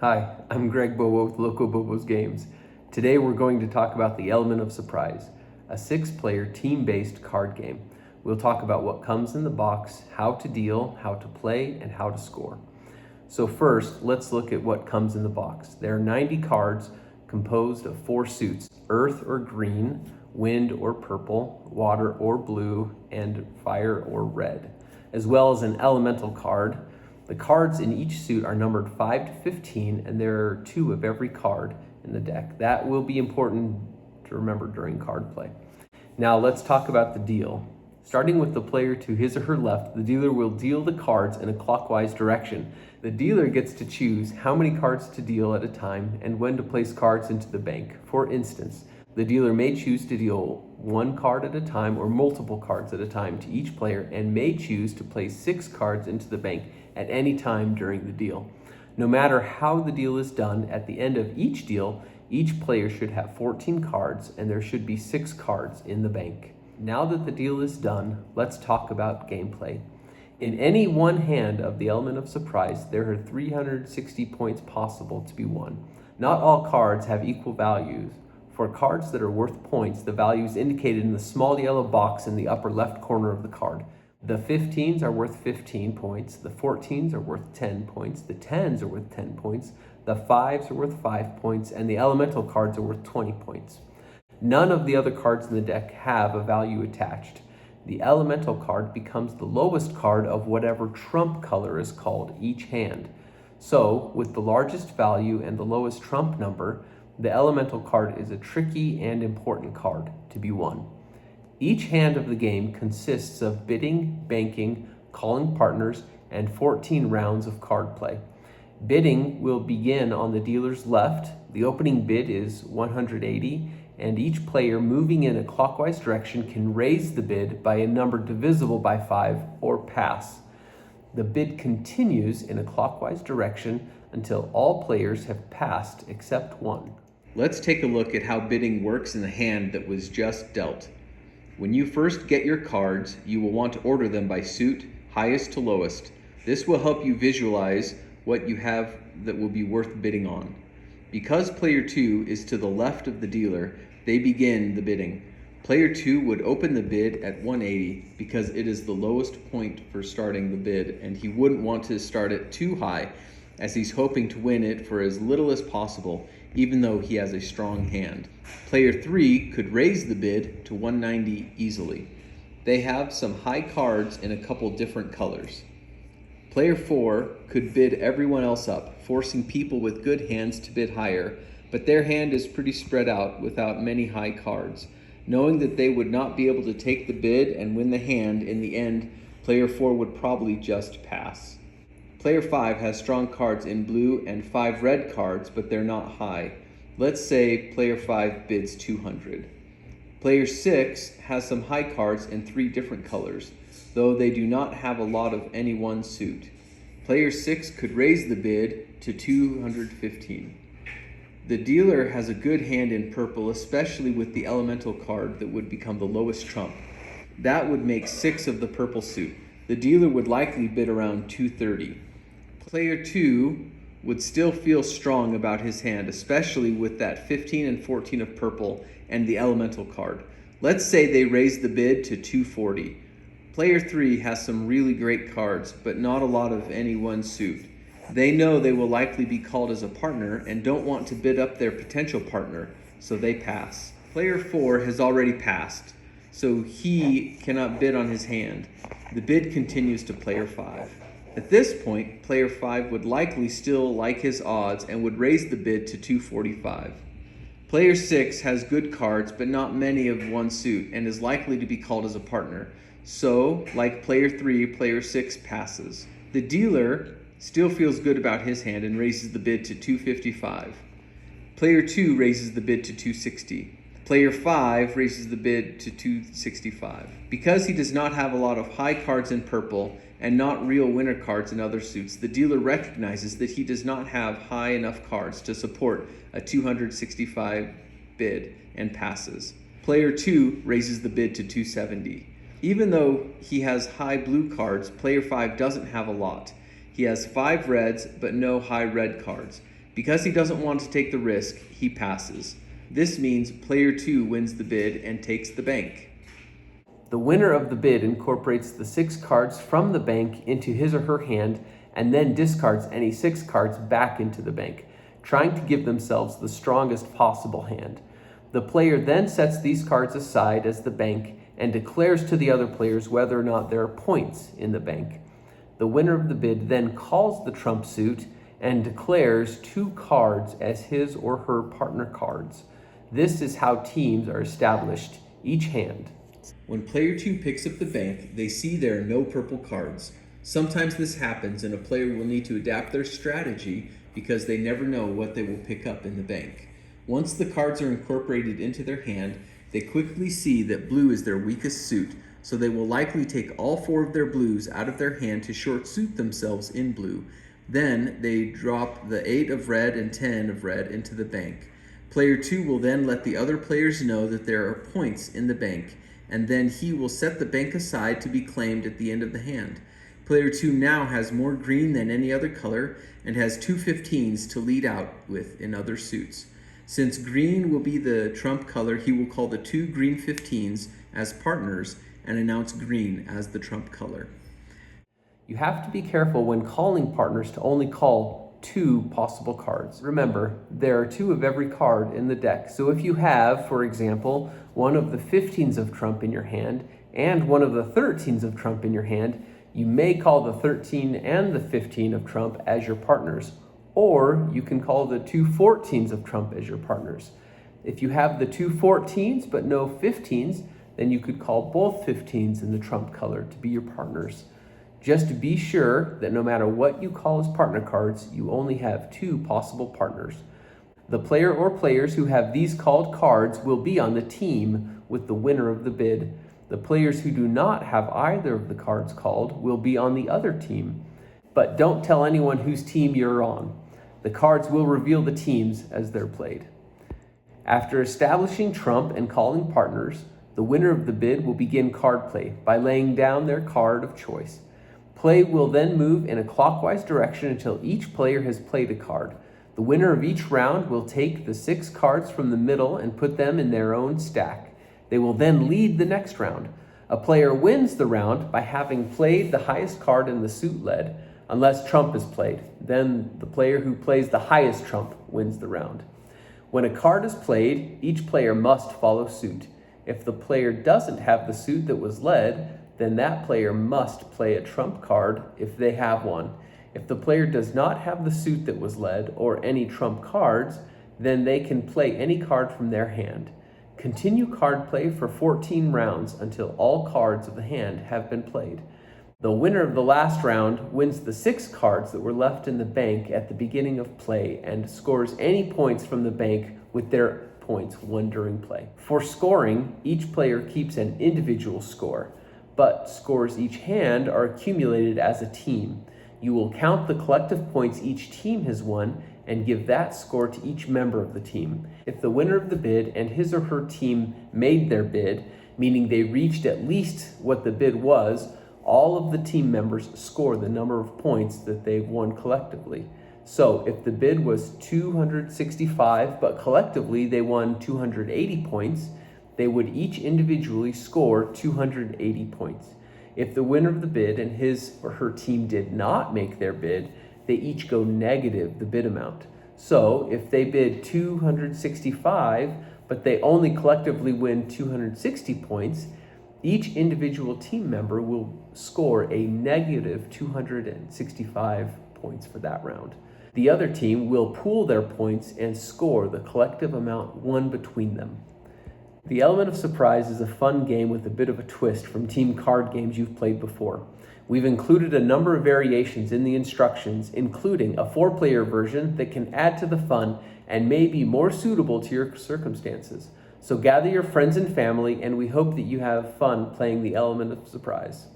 Hi, I'm Greg Bobo with Loco Bobo's Games. Today we're going to talk about the element of surprise, a 6-player team-based card game. We'll talk about what comes in the box, how to deal, how to play, and how to score. So first, let's look at what comes in the box. There are 90 cards composed of 4 suits: earth or green, wind or purple, water or blue, and fire or red, as well as an elemental card. The cards in each suit are numbered 5 to 15, and there are 2 of every card in the deck. That will be important to remember during card play. Now let's talk about the deal. Starting with the player to his or her left, the dealer will deal the cards in a clockwise direction. The dealer gets to choose how many cards to deal at a time and when to place cards into the bank. For instance, the dealer may choose to deal 1 card at a time or multiple cards at a time to each player, and may choose to place 6 cards into the bank at any time during the deal. No matter how the deal is done, at the end of each deal, each player should have 14 cards and there should be 6 cards in the bank. Now that the deal is done, let's talk about gameplay. In any one hand of the element of surprise, there are 360 points possible to be won. Not all cards have equal values. For cards that are worth points, the value is indicated in the small yellow box in the upper left corner of the card. The 15s are worth 15 points, the 14s are worth 10 points, the 10s are worth 10 points, the 5s are worth 5 points, and the elemental cards are worth 20 points. None of the other cards in the deck have a value attached. The elemental card becomes the lowest card of whatever trump color is called each hand. So, with the largest value and the lowest trump number, the elemental card is a tricky and important card to be won. Each hand of the game consists of bidding, banking, calling partners, and 14 rounds of card play. Bidding will begin on the dealer's left. The opening bid is 180, and each player moving in a clockwise direction can raise the bid by a number divisible by 5 or pass. The bid continues in a clockwise direction until all players have passed except one. Let's take a look at how bidding works in the hand that was just dealt. When you first get your cards, you will want to order them by suit, highest to lowest. This will help you visualize what you have that will be worth bidding on. Because player 2 is to the left of the dealer, they begin the bidding. Player 2 would open the bid at 180 because it is the lowest point for starting the bid, and he wouldn't want to start it too high, as he's hoping to win it for as little as possible, even though he has a strong hand. Player 3 could raise the bid to 190 easily. They have some high cards in a couple different colors. Player 4 could bid everyone else up, forcing people with good hands to bid higher, but their hand is pretty spread out without many high cards. Knowing that they would not be able to take the bid and win the hand in the end, player 4 would probably just pass. Player 5 has strong cards in blue and 5 red cards, but they're not high. Let's say player 5 bids 200. Player 6 has some high cards in 3 different colors, though they do not have a lot of any one suit. Player 6 could raise the bid to 215. The dealer has a good hand in purple, especially with the elemental card that would become the lowest trump. That would make 6 of the purple suit. The dealer would likely bid around 230. Player 2 would still feel strong about his hand, especially with that 15 and 14 of purple and the elemental card. Let's say they raise the bid to 240. Player 3 has some really great cards, but not a lot of any one suit. They know they will likely be called as a partner and don't want to bid up their potential partner, so they pass. Player 4 has already passed, so he cannot bid on his hand. The bid continues to player 5. At this point, player 5 would likely still like his odds and would raise the bid to 245. Player 6 has good cards, but not many of one suit, and is likely to be called as a partner. So, like player 3, player 6 passes. The dealer still feels good about his hand and raises the bid to 255. Player 2 raises the bid to 260. Player 5 raises the bid to 265. Because he does not have a lot of high cards in purple and not real winner cards in other suits, the dealer recognizes that he does not have high enough cards to support a 265 bid and passes. Player 2 raises the bid to 270. Even though he has high blue cards, player 5 doesn't have a lot. He has 5 reds, but no high red cards. Because he doesn't want to take the risk, he passes. This means player 2 wins the bid and takes the bank. The winner of the bid incorporates the 6 cards from the bank into his or her hand and then discards any 6 cards back into the bank, trying to give themselves the strongest possible hand. The player then sets these cards aside as the bank and declares to the other players whether or not there are points in the bank. The winner of the bid then calls the trump suit and declares 2 cards as his or her partner cards. This is how teams are established, each hand. When player 2 picks up the bank, they see there are no purple cards. Sometimes this happens and a player will need to adapt their strategy because they never know what they will pick up in the bank. Once the cards are incorporated into their hand, they quickly see that blue is their weakest suit, so they will likely take all 4 of their blues out of their hand to short suit themselves in blue. Then they drop the 8 of red and 10 of red into the bank. Player 2 will then let the other players know that there are points in the bank, and then he will set the bank aside to be claimed at the end of the hand. Player 2 now has more green than any other color and has 2 15s to lead out with in other suits. Since green will be the trump color, he will call the 2 green 15s as partners and announce green as the trump color. You have to be careful when calling partners to only call 2 possible cards. Remember, there are 2 of every card in the deck. So if you have, for example, one of the 15s of trump in your hand and one of the 13s of trump in your hand, you may call the 13 and the 15 of trump as your partners, or you can call the 2 14s of trump as your partners. If you have the 2 14s but no 15s, then you could call both 15s in the trump color to be your partners. Just be sure that no matter what you call as partner cards, you only have 2 possible partners. The player or players who have these called cards will be on the team with the winner of the bid. The players who do not have either of the cards called will be on the other team. But don't tell anyone whose team you're on. The cards will reveal the teams as they're played. After establishing trump and calling partners, the winner of the bid will begin card play by laying down their card of choice. Play will then move in a clockwise direction until each player has played a card. The winner of each round will take the 6 cards from the middle and put them in their own stack. They will then lead the next round. A player wins the round by having played the highest card in the suit led, unless trump is played. Then the player who plays the highest trump wins the round. When a card is played, each player must follow suit. If the player doesn't have the suit that was led, then that player must play a trump card if they have one. If the player does not have the suit that was led or any trump cards, then they can play any card from their hand. Continue card play for 14 rounds until all cards of the hand have been played. The winner of the last round wins the 6 cards that were left in the bank at the beginning of play and scores any points from the bank with their points won during play. For scoring, each player keeps an individual score, but scores each hand are accumulated as a team. You will count the collective points each team has won and give that score to each member of the team. If the winner of the bid and his or her team made their bid, meaning they reached at least what the bid was, all of the team members score the number of points that they've won collectively. So if the bid was 265, but collectively they won 280 points, they would each individually score 280 points. If the winner of the bid and his or her team did not make their bid, they each go negative the bid amount. So if they bid 265, but they only collectively win 260 points, each individual team member will score a negative 265 points for that round. The other team will pool their points and score the collective amount won between them. The element of surprise is a fun game with a bit of a twist from team card games you've played before. We've included a number of variations in the instructions, including a 4-player version that can add to the fun and may be more suitable to your circumstances. So gather your friends and family, and we hope that you have fun playing the element of surprise.